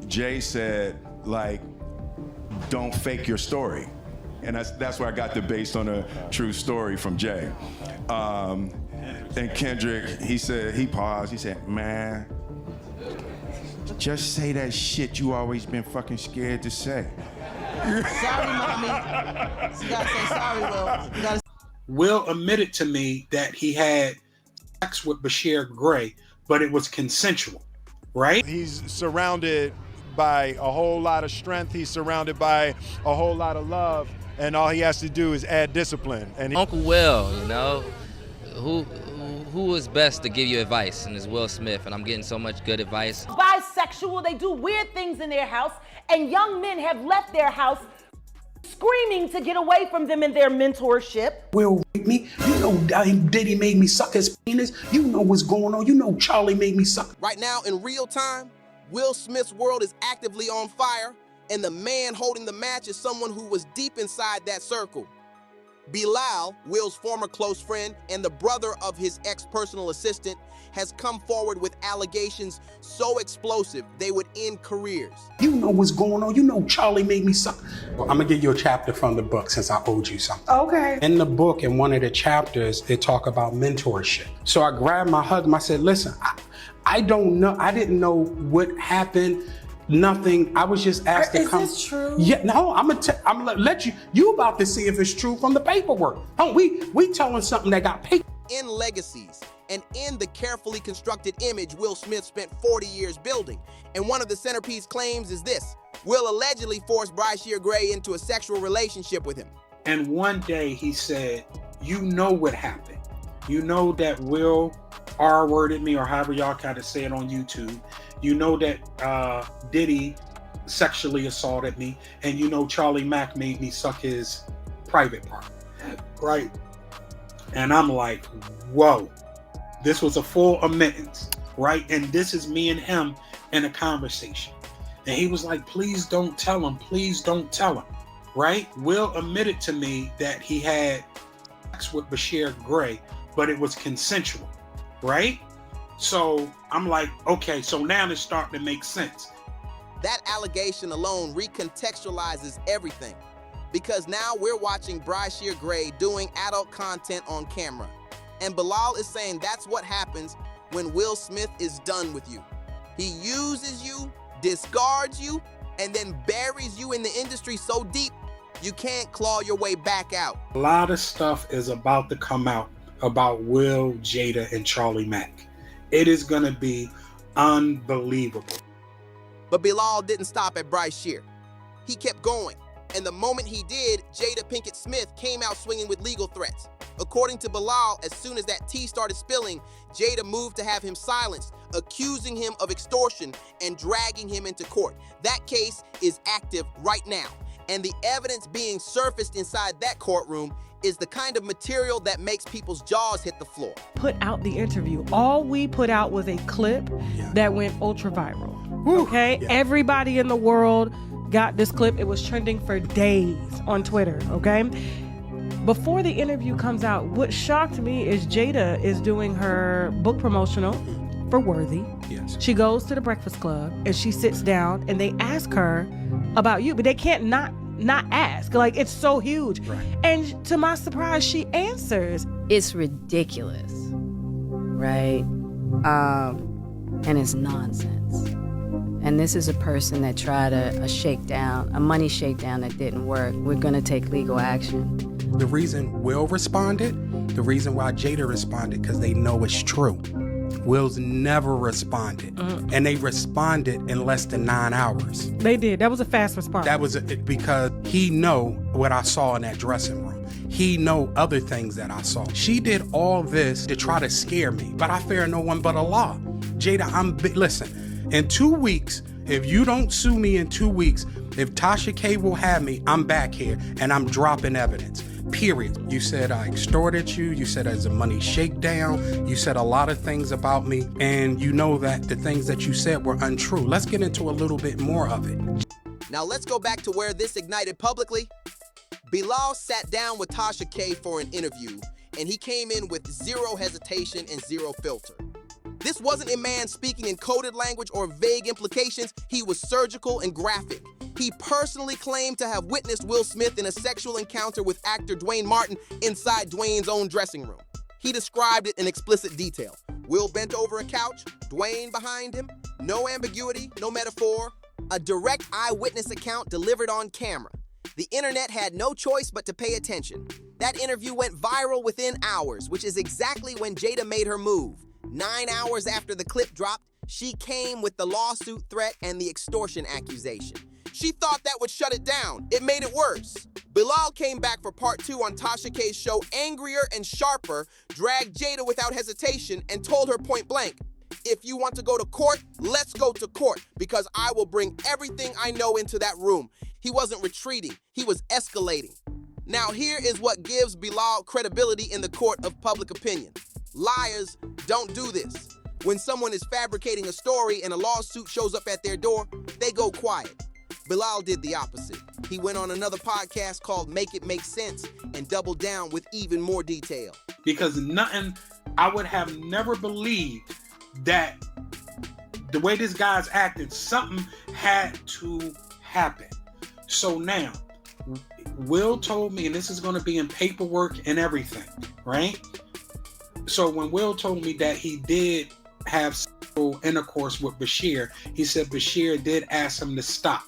Jay said, like, don't fake your story. And that's where I got the based on a true story from Jay. And Kendrick, he paused, he said, man, just say that shit you always been fucking scared to say. Sorry, mommy. You gotta say sorry, Will. Will admitted to me that he had sex with Bryshere Gray, but it was consensual, right? He's surrounded by a whole lot of strength. He's surrounded by a whole lot of love, and all he has to do is add discipline. And Uncle Will, you know, who is best to give you advice? And it's Will Smith, and I'm getting so much good advice. Bisexual, they do weird things in their house, and young men have left their house screaming to get away from them in their mentorship. Will raped me. You know Diddy made me suck his penis. You know what's going on. You know Charlie made me suck. Right now, in real time, Will Smith's world is actively on fire, and the man holding the match is someone who was deep inside that circle. Bilaal, Will's former close friend and the brother of his ex-personal assistant, has come forward with allegations so explosive they would end careers. You know what's going on. You know Charlie made me suck. Well, I'm gonna give you a chapter from the book since I owed you something. Okay. In the book, in one of the chapters, they talk about mentorship. So I grabbed my husband. I said, listen, I don't know. I didn't know what happened. Nothing. I was just asked to come. Is this true? Yeah. No. I'm gonna let you. You about to see if it's true from the paperwork. Oh, we telling something that got paid. In legacies and in the carefully constructed image Will Smith spent 40 years building. And one of the centerpiece claims is this: Will allegedly forced Bryshere Gray into a sexual relationship with him. And one day he said, you know what happened. You know that Will R-worded me, or however y'all kind of say it on YouTube. You know that Diddy sexually assaulted me, and you know Charlie Mack made me suck his private part, right? And I'm like, whoa, this was a full admittance, right? And this is me and him in a conversation. And he was like, please don't tell him, please don't tell him, right? Will admitted to me that he had sex with Bryshere Gray, but it was consensual, right? So I'm like, okay, so now it's starting to make sense. That allegation alone recontextualizes everything, because now we're watching Bryshere Gray doing adult content on camera. And Bilaal is saying that's what happens when Will Smith is done with you. He uses you, discards you, and then buries you in the industry so deep you can't claw your way back out. A lot of stuff is about to come out about Will, Jada, and Charlie Mack. It is gonna be unbelievable. But Bilaal didn't stop at Bryshere. He kept going. And the moment he did, Jada Pinkett Smith came out swinging with legal threats. According to Bilaal, as soon as that tea started spilling, Jada moved to have him silenced, accusing him of extortion and dragging him into court. That case is active right now. And the evidence being surfaced inside that courtroom is the kind of material that makes people's jaws hit the floor. Put out the interview. All we put out was a clip that went ultra viral. Okay? Everybody in the world got this clip. It was trending for days on Twitter, okay? Before the interview comes out, what shocked me is Jada is doing her book promotional for Worthy. Yes. She goes to the Breakfast Club and she sits down and they ask her about you, but they can't not ask. Like, it's so huge. Right. And to my surprise, she answers. It's ridiculous, right? And it's nonsense. And this is a person that tried a money shakedown that didn't work. We're gonna take legal action. The reason Will responded, the reason why Jada responded, because they know it's true. Will's never responded. And they responded in less than 9 hours. They did. That was a fast response. That was because he know what I saw in that dressing room. He know other things that I saw. She did all this to try to scare me, but I fear no one but Allah. Jada, listen, in 2 weeks, if you don't sue me in 2 weeks, if Tasha K will have me, I'm back here and I'm dropping evidence. Period. You said I extorted you. You said there's a money shakedown. You said a lot of things about me. And you know that the things that you said were untrue. Let's get into a little bit more of it. Now let's go back to where this ignited publicly. Bilaal sat down with Tasha K for an interview, and he came in with zero hesitation and zero filter. This wasn't a man speaking in coded language or vague implications. He was surgical and graphic. He personally claimed to have witnessed Will Smith in a sexual encounter with actor Dwayne Martin inside Dwayne's own dressing room. He described it in explicit detail. Will bent over a couch, Dwayne behind him. No ambiguity, no metaphor. A direct eyewitness account delivered on camera. The internet had no choice but to pay attention. That interview went viral within hours, which is exactly when Jada made her move. 9 hours after the clip dropped, she came with the lawsuit threat and the extortion accusation. She thought that would shut it down. It made it worse. Bilaal came back for part 2 on Tasha K's show, angrier and sharper, dragged Jada without hesitation, and told her point blank, if you want to go to court, let's go to court, because I will bring everything I know into that room. He wasn't retreating, he was escalating. Now here is what gives Bilaal credibility in the court of public opinion. Liars don't do this. When someone is fabricating a story and a lawsuit shows up at their door, they go quiet. Bilaal did the opposite. He went on another podcast called Make It Make Sense and doubled down with even more detail. Because I would have never believed that the way this guy's acted, something had to happen. So now, Will told me, and this is going to be in paperwork and everything, right? So when Will told me that he did have sexual intercourse with Bryshere, he said Bryshere did ask him to stop.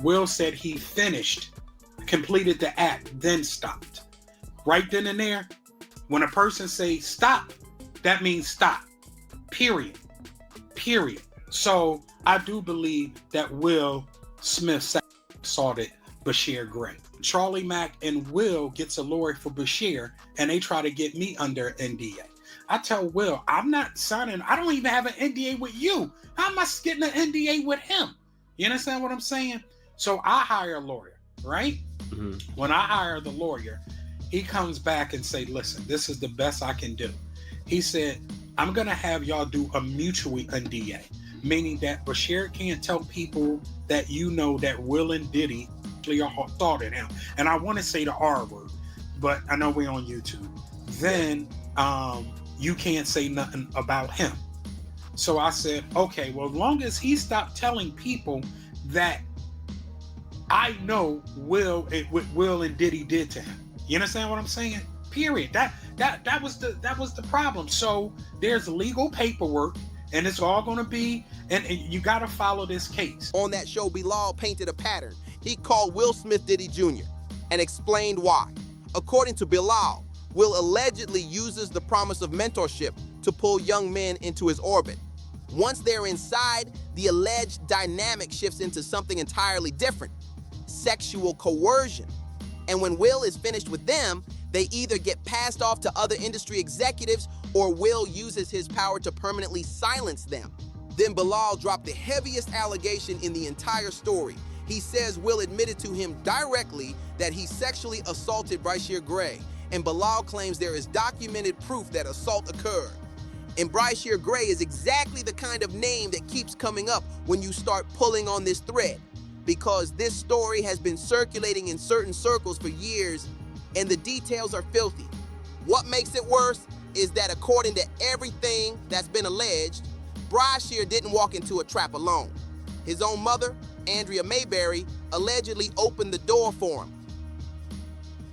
Will said he finished, completed the act, then stopped. Right then and there, when a person says stop, that means stop. Period. So I do believe that Will Smith assaulted Bryshere Gray. Charlie Mack and Will gets a lawyer for Bryshere, and they try to get me under NDA. I tell Will, I'm not signing, I don't even have an NDA with you. How am I getting an NDA with him? You understand what I'm saying? So I hire a lawyer, right? Mm-hmm. When I hire the lawyer, he comes back and say, listen, this is the best I can do. He said, I'm going to have y'all do a mutual NDA, meaning that Bryshere can't tell people that you know that Will and Diddy actually thought of him. And I want to say the R word, but I know we're on YouTube. Then you can't say nothing about him. So I said, okay, well, as long as he stopped telling people that I know what Will and Diddy did to him. You understand what I'm saying? Period. That was the problem. So there's legal paperwork, and it's all going to be, and you got to follow this case. On that show, Bilaal painted a pattern. He called Will Smith Diddy Jr. and explained why. According to Bilaal, Will allegedly uses the promise of mentorship to pull young men into his orbit. Once they're inside, the alleged dynamic shifts into something entirely different: sexual coercion. And when Will is finished with them, they either get passed off to other industry executives or Will uses his power to permanently silence them. Then Bilaal dropped the heaviest allegation in the entire story. He says Will admitted to him directly that he sexually assaulted Bryshere Gray, and Bilaal claims there is documented proof that assault occurred. And Bryshere Gray is exactly the kind of name that keeps coming up when you start pulling on this thread, because this story has been circulating in certain circles for years, and the details are filthy. What makes it worse is that according to everything that's been alleged, Bryshere didn't walk into a trap alone. His own mother, Andrea Mayberry, allegedly opened the door for him.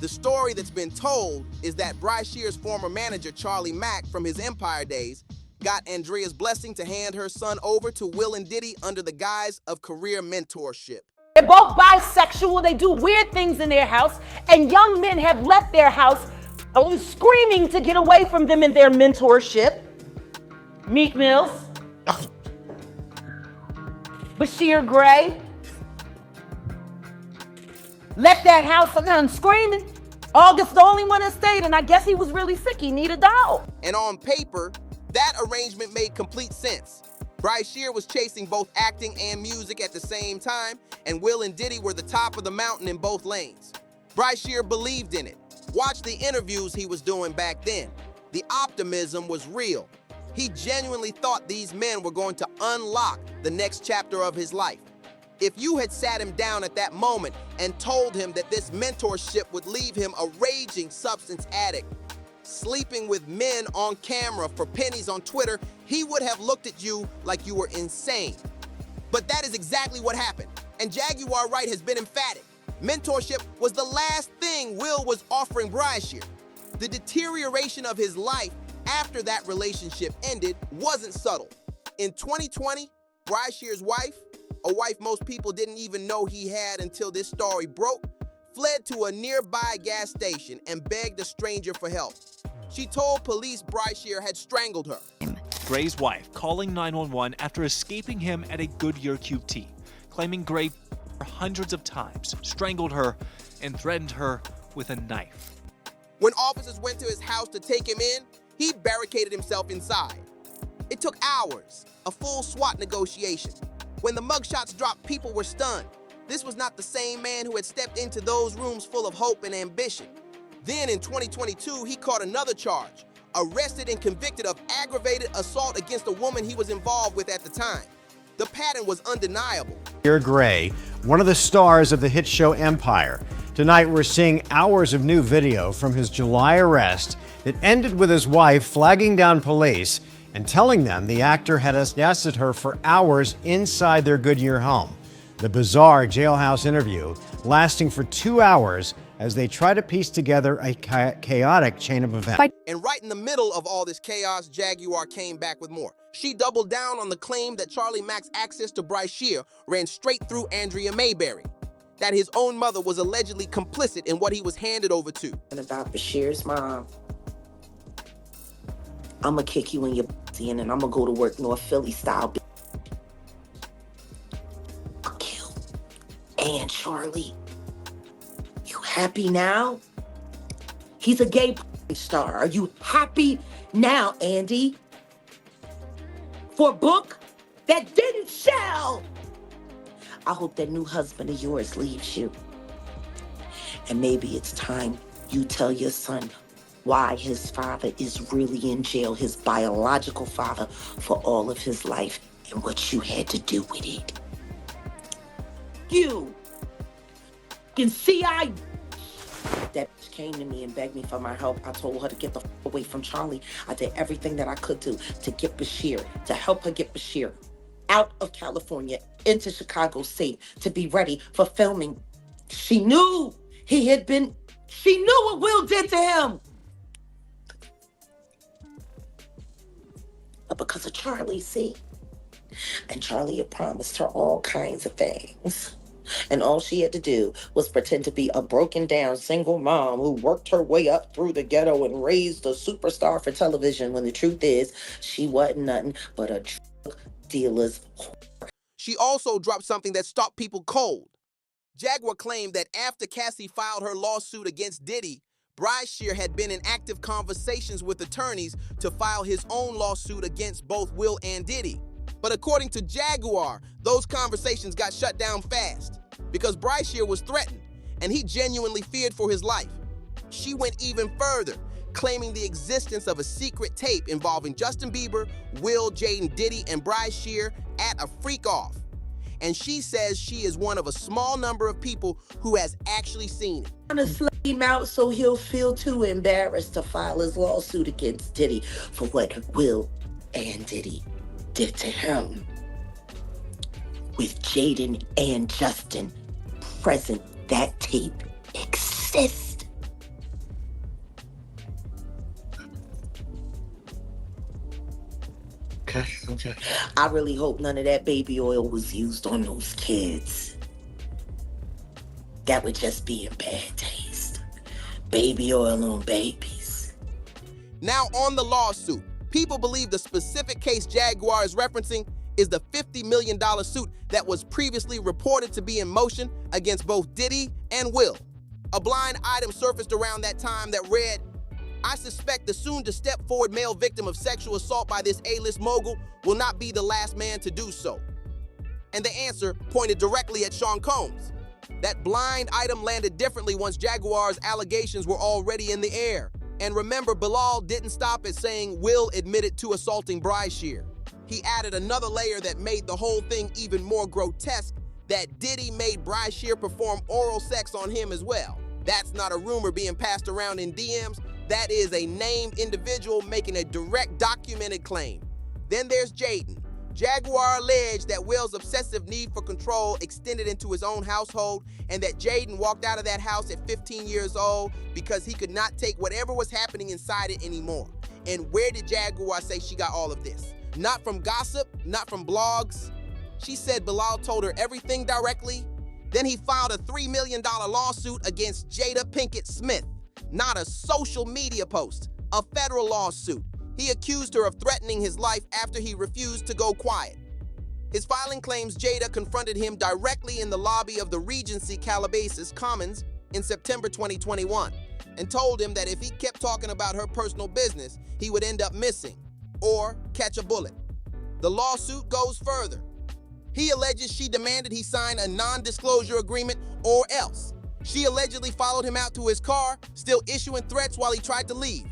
The story that's been told is that Bryshere's former manager, Charlie Mack, from his Empire days, got Andrea's blessing to hand her son over to Will and Diddy under the guise of career mentorship. They're both bisexual. They do weird things in their house, and young men have left their house screaming to get away from them in their mentorship. Meek Mills, Bryshere Gray left that house again screaming. August the only one that stayed, and I guess he was really sick. He needed a dog. And on paper, that arrangement made complete sense. Bryshere was chasing both acting and music at the same time, and Will and Diddy were the top of the mountain in both lanes. Bryshere believed in it. Watch the interviews he was doing back then. The optimism was real. He genuinely thought these men were going to unlock the next chapter of his life. If you had sat him down at that moment and told him that this mentorship would leave him a raging substance addict, sleeping with men on camera for pennies on Twitter, he would have looked at you like you were insane. But that is exactly what happened, and Jaguar Wright has been emphatic. Mentorship was the last thing Will was offering Bryshere. The deterioration of his life after that relationship ended wasn't subtle. In 2020, Bryshere's wife, a wife most people didn't even know he had until this story broke, fled to a nearby gas station and begged a stranger for help. She told police Bryshere had strangled her. Gray's wife calling 911 after escaping him at a Goodyear QT, claiming Gray hundreds of times, strangled her, and threatened her with a knife. When officers went to his house to take him in, he barricaded himself inside. It took hours, a full SWAT negotiation. When the mugshots dropped, people were stunned. This was not the same man who had stepped into those rooms full of hope and ambition. Then in 2022, he caught another charge, arrested and convicted of aggravated assault against a woman he was involved with at the time. The pattern was undeniable. Bryshere Gray, one of the stars of the hit show Empire. Tonight we're seeing hours of new video from his July arrest that ended with his wife flagging down police and telling them the actor had arrested her for hours inside their Goodyear home. The bizarre jailhouse interview lasting for 2 hours as they try to piece together a chaotic chain of events. And right in the middle of all this chaos, Jaguar came back with more. She doubled down on the claim that Charlie Mack's access to Bryshere ran straight through Andrea Mayberry, that his own mother was allegedly complicit in what he was handed over to. And about Bashire's mom, I'ma kick you in your in and I'ma go to work North Philly style. I'll kill. And Charlie, you happy now? He's a gay star. Are you happy now, Andy? For a book that didn't sell. I hope that new husband of yours leaves you. And maybe it's time you tell your son why his father is really in jail, his biological father, for all of his life and what you had to do with it. You can see that bitch came to me and begged me for my help. I told her to get the away from Charlie. I did everything that I could do to get Bryshere, to help her get Bryshere out of California into Chicago safe, to be ready for filming. She knew she knew what Will did to him. But because of Charlie, see? And Charlie had promised her all kinds of things. And all she had to do was pretend to be a broken down single mom who worked her way up through the ghetto and raised a superstar for television, when the truth is she wasn't nothing but a drug dealer's whore. She also dropped something that stopped people cold. Jaguar claimed that after Cassie filed her lawsuit against Diddy, Bryshere had been in active conversations with attorneys to file his own lawsuit against both Will and Diddy. But according to Jaguar, those conversations got shut down fast because Bryshere was threatened and he genuinely feared for his life. She went even further, claiming the existence of a secret tape involving Justin Bieber, Will, Jaden, Diddy, and Bryshere at a freak-off. And she says she is one of a small number of people who has actually seen it. I'm gonna slay him out so he'll feel too embarrassed to file his lawsuit against Diddy for what Will and Diddy did to him. With Jaden and Justin present, that tape exists. Okay. I really hope none of that baby oil was used on those kids. That would just be in bad taste. Baby oil on babies. Now on the lawsuit, people believe the specific case Jaguar is referencing is the $50 million suit that was previously reported to be in motion against both Diddy and Will. A blind item surfaced around that time that read, "I suspect the soon-to-step-forward male victim of sexual assault by this A-list mogul will not be the last man to do so." And the answer pointed directly at Sean Combs. That blind item landed differently once Jaguar's allegations were already in the air. And remember, Bilaal didn't stop at saying Will admitted to assaulting Bryshere. He added another layer that made the whole thing even more grotesque, that Diddy made Bryshere perform oral sex on him as well. That's not a rumor being passed around in DMs. That is a named individual making a direct documented claim. Then there's Jaden. Jaguar alleged that Will's obsessive need for control extended into his own household and that Jaden walked out of that house at 15 years old because he could not take whatever was happening inside it anymore. And where did Jaguar say she got all of this? Not from gossip, not from blogs. She said Bilaal told her everything directly. Then he filed a $3 million lawsuit against Jada Pinkett Smith. Not a social media post, a federal lawsuit. He accused her of threatening his life after he refused to go quiet. His filing claims Jada confronted him directly in the lobby of the Regency Calabasas Commons in September 2021 and told him that if he kept talking about her personal business, he would end up missing or catch a bullet. The lawsuit goes further. He alleges she demanded he sign a non-disclosure agreement or else. She allegedly followed him out to his car, still issuing threats while he tried to leave.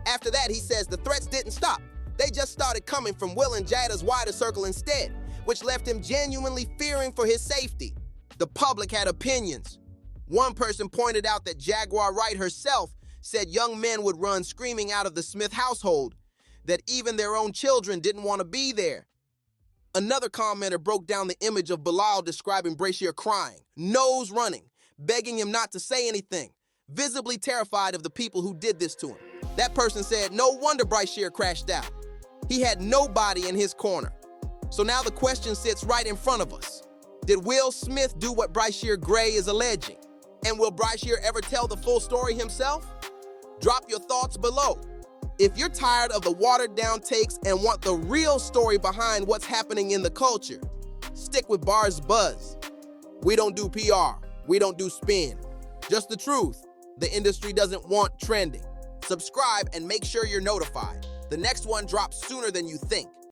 After that, he says the threats didn't stop. They just started coming from Will and Jada's wider circle instead, which left him genuinely fearing for his safety. The public had opinions. One person pointed out that Jaguar Wright herself said young men would run screaming out of the Smith household, that even their own children didn't want to be there. Another commenter broke down the image of Bilaal describing Bryshere crying, nose running, begging him not to say anything, visibly terrified of the people who did this to him. That person said, no wonder Bryshere crashed out. He had nobody in his corner. So now the question sits right in front of us. Did Will Smith do what Bryshere Gray is alleging? And will Bryshere ever tell the full story himself? Drop your thoughts below. If you're tired of the watered down takes and want the real story behind what's happening in the culture, stick with BarzBuzz. We don't do PR. We don't do spin. Just the truth. The industry doesn't want trending. Subscribe and make sure you're notified. The next one drops sooner than you think.